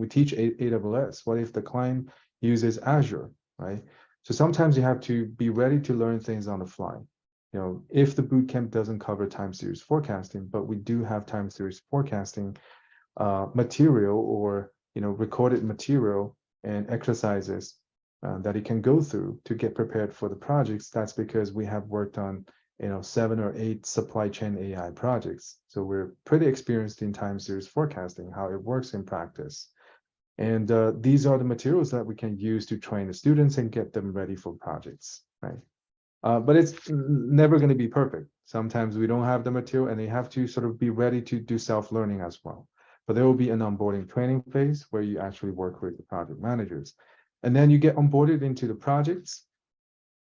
we teach AWS. What if the client uses Azure, right? So sometimes you have to be ready to learn things on the fly. You know, if the bootcamp doesn't cover time series forecasting, but we do have time series forecasting material, or recorded material and exercises that you can go through to get prepared for the projects. That's because we have worked on 7 or 8 supply chain AI projects. So we're pretty experienced in time series forecasting, how it works in practice. And these are the materials that we can use to train the students and get them ready for projects, right? But it's never going to be perfect. Sometimes we don't have the material, and they have to sort of be ready to do self-learning as well. But there will be an onboarding training phase where you actually work with the project managers. And then you get onboarded into the projects.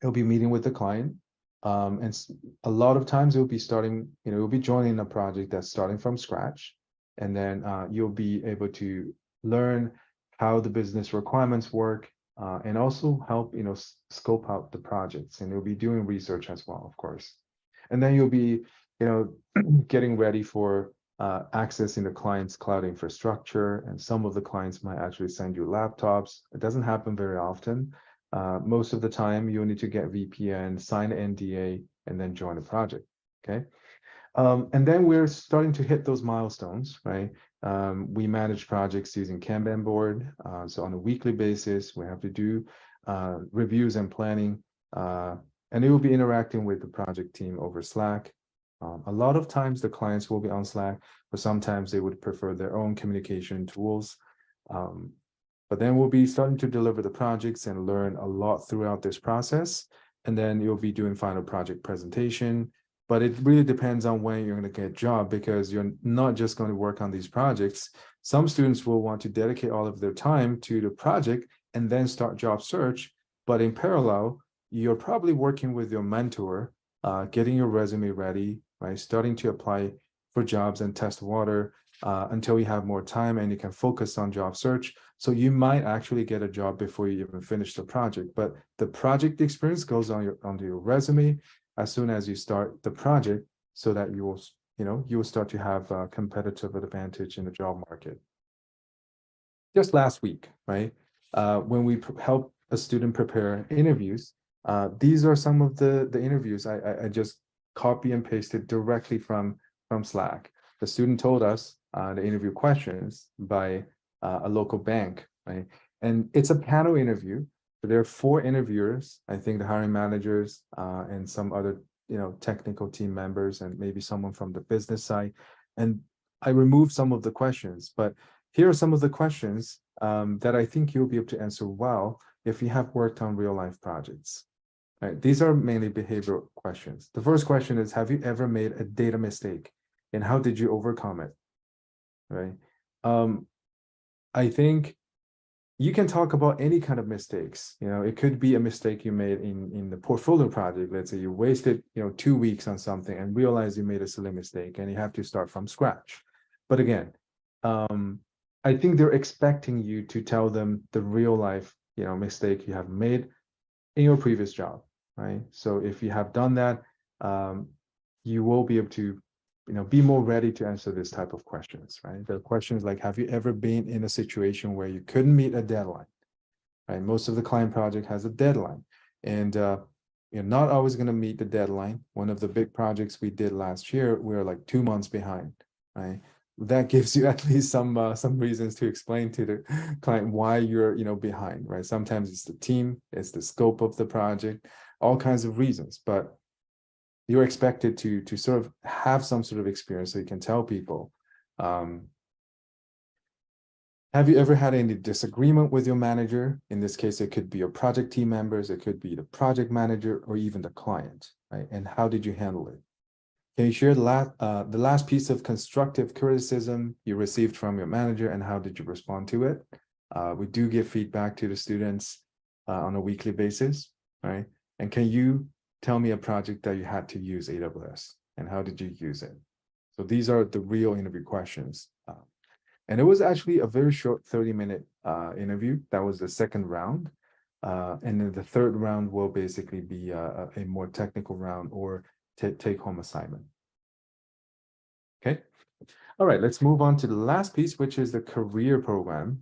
You'll be meeting with the client. And a lot of times you'll be starting, you'll be joining a project that's starting from scratch. And then you'll be able to learn how the business requirements work, and also help, scope out the projects. And you'll be doing research as well, of course. And then you'll be, getting ready for accessing the client's cloud infrastructure. And some of the clients might actually send you laptops. It doesn't happen very often. Most of the time, you'll need to get VPN, sign NDA, and then join the project, okay? And then we're starting to hit those milestones, right? We manage projects using Kanban board. So on a weekly basis, we have to do reviews and planning, and it will be interacting with the project team over Slack. A lot of times the clients will be on Slack, but sometimes they would prefer their own communication tools. But then we'll be starting to deliver the projects and learn a lot throughout this process. And then you'll be doing final project presentation. But it really depends on when you're going to get a job, because you're not just going to work on these projects. Some students will want to dedicate all of their time to the project and then start job search. But in parallel, you're probably working with your mentor, getting your resume ready, right? Starting to apply for jobs and test water until you have more time and you can focus on job search. So you might actually get a job before you even finish the project. But the project experience goes on onto your resume as soon as you start the project, so that you will start to have a competitive advantage in the job market. Just last week, right? When we help a student prepare interviews, these are some of the interviews I just copy and pasted directly from Slack. The student told us the interview questions by a local bank, right? And it's a panel interview. So there are 4 interviewers, I think the hiring managers and some other, technical team members, and maybe someone from the business side. And I removed some of the questions, but here are some of the questions that I think you'll be able to answer well if you have worked on real life projects. Right? These are mainly behavioral questions. The first question is, have you ever made a data mistake, and how did you overcome it? Right? I think you can talk about any kind of mistakes. It could be a mistake you made in the portfolio project. Let's say you wasted 2 weeks on something and realize you made a silly mistake and you have to start from scratch. But again, I think they're expecting you to tell them the real life mistake you have made in your previous job, right? So if you have done that, you will be able to be more ready to answer this type of questions, right? There are questions like, have you ever been in a situation where you couldn't meet a deadline, right? Most of the client project has a deadline, and you're not always going to meet the deadline. One of the big projects we did last year, we were like 2 months behind, right? That gives you at least some reasons to explain to the client why you're behind, right? Sometimes it's the team, it's the scope of the project, all kinds of reasons, but you're expected to sort of have some sort of experience so you can tell people. Have you ever had any disagreement with your manager? In this case, it could be your project team members, it could be the project manager, or even the client, right? And how did you handle it? Can you share the last piece of constructive criticism you received from your manager, and how did you respond to it? We do give feedback to the students on a weekly basis, right? And can you tell me a project that you had to use AWS, and how did you use it? So these are the real interview questions. And it was actually a very short 30-minute interview. That was the second round. And then the third round will basically be a more technical round, or take-home assignment. Okay. All right, let's move on to the last piece, which is the career program.